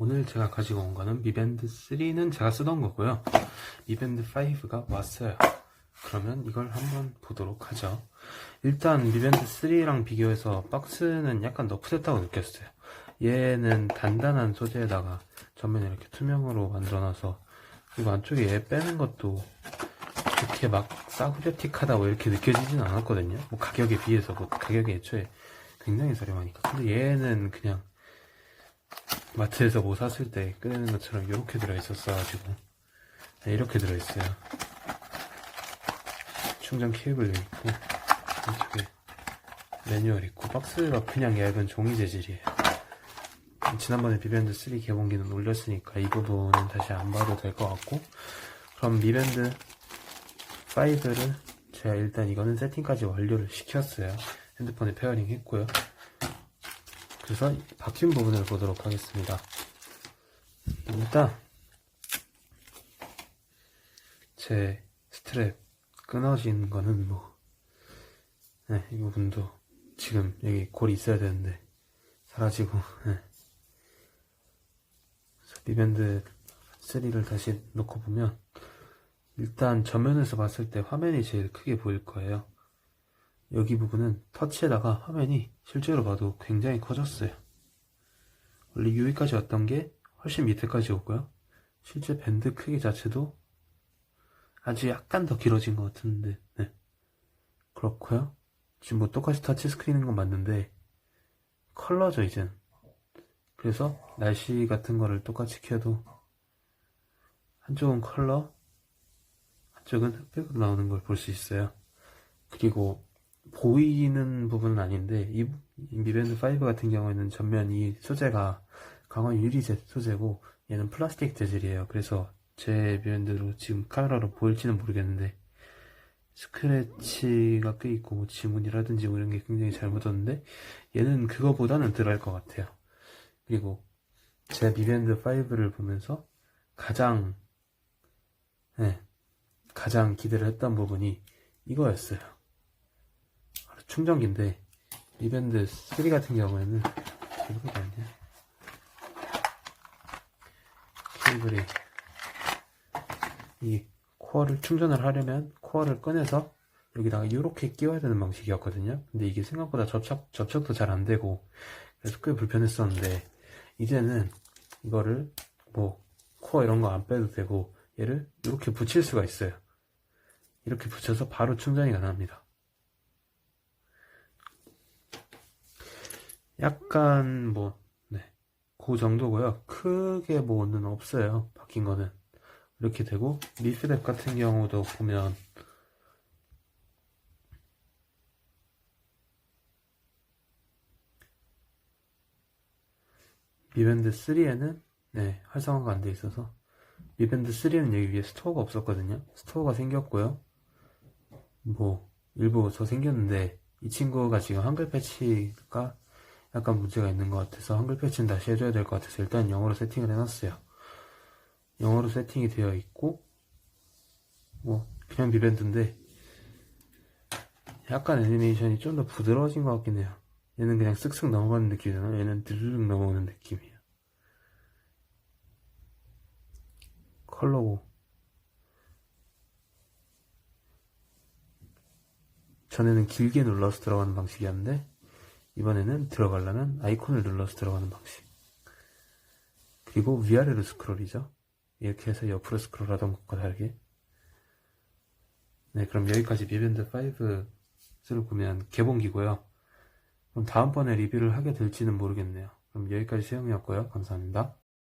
오늘 제가 가지고 온 거는 미밴드 3는 제가 쓰던 거고요. 미밴드 5가 왔어요. 그러면 이걸 한번 보도록 하죠. 일단 미밴드 3랑 비교해서 박스는 약간 너프됐다고 느꼈어요. 얘는 단단한 소재에다가 전면에 이렇게 투명으로 만들어놔서, 그리고 안쪽에 얘 빼는 것도 그렇게 막 싸구려틱하다고 이렇게 느껴지진 않았거든요. 뭐 가격에 비해서, 뭐 가격이 애초에 굉장히 저렴하니까. 근데 얘는 그냥 마트에서 뭐 샀을 때 꺼내는 것처럼 이렇게 들어있었어가지고, 네, 이렇게 들어있어요. 충전 케이블도 있고, 이쪽에 매뉴얼 있고, 박스가 그냥 얇은 종이 재질이에요. 지난번에 미밴드 3 개봉기는 올렸으니까 이 부분은 다시 안 봐도 될 것 같고, 그럼 미밴드 5를 제가 일단 이거는 세팅까지 완료를 시켰어요. 핸드폰에 페어링 했고요. 그래서 박힌 부분을 보도록 하겠습니다. 일단 제 스트랩 끊어진 거는 이 부분도 지금 여기 골이 있어야 되는데 사라지고, 미밴드 3를 다시 놓고 보면 일단 전면에서 봤을 때 화면이 제일 크게 보일 거예요. 여기 부분은 터치에다가 화면이 실제로 봐도 굉장히 커졌어요. 원래 여기까지 왔던 게 훨씬 밑에까지 오고요. 실제 밴드 크기 자체도 아주 약간 더 길어진 것 같은데, 그렇고요. 지금 뭐 똑같이 터치 스크린인 건 맞는데 컬러죠 이젠. 그래서 날씨 같은 거를 똑같이 켜도 한쪽은 컬러, 한쪽은 흑백으로 나오는 걸 볼 수 있어요. 그리고 보이는 부분은 아닌데 이 미밴드 5 같은 경우에는 전면 이 소재가 강화 유리재 소재고 얘는 플라스틱 재질이에요. 그래서 제 미밴드로 지금 카메라로 보일지는 모르겠는데 스크래치가 꽤 있고 뭐 지문이라든지 뭐 이런 게 굉장히 잘 묻었는데 얘는 그거보다는 덜할 것 같아요. 그리고 제 미밴드 5를 보면서 가장 기대를 했던 부분이 이거였어요. 충전기인데 미밴드 3 같은 경우에는 케이블이 이 코어를 충전을 하려면 코어를 꺼내서 여기다가 이렇게 끼워야 되는 방식이었거든요. 근데 이게 생각보다 접촉도 잘 안되고 그래서 꽤 불편했었는데 이제는 이거를 뭐 코어 이런 거 안 빼도 되고 얘를 이렇게 붙일 수가 있어요. 이렇게 붙여서 바로 충전이 가능합니다. 약간 그 정도고요. 크게 뭐는 없어요. 바뀐 거는 이렇게 되고, 리프랩 같은 경우도 보면 미밴드 3에는 활성화가 안 돼 있어서, 미밴드 3에는 여기 위에 스토어가 없었거든요. 스토어가 생겼고요. 뭐 일부 더 생겼는데 이 친구가 지금 한글 패치가 약간 문제가 있는 것 같아서 한글 패치는 다시 해줘야 될 것 같아서 일단 영어로 세팅을 해놨어요. 영어로 세팅이 되어 있고 뭐 그냥 미밴드인데 약간 애니메이션이 좀 더 부드러워진 것 같긴 해요. 얘는 그냥 쓱쓱 넘어가는 느낌이잖아. 얘는 드르륵 넘어오는 느낌이에요. 컬러고 전에는 길게 눌러서 들어가는 방식이었는데 이번에는 들어가려면 아이콘을 눌러서 들어가는 방식. 그리고 위아래로 스크롤이죠. 이렇게 해서 옆으로 스크롤하던 것과 다르게. 그럼 여기까지 미밴드 5를 보면 개봉기고요. 그럼 다음번에 리뷰를 하게 될지는 모르겠네요. 그럼 여기까지 세영이었고요. 감사합니다.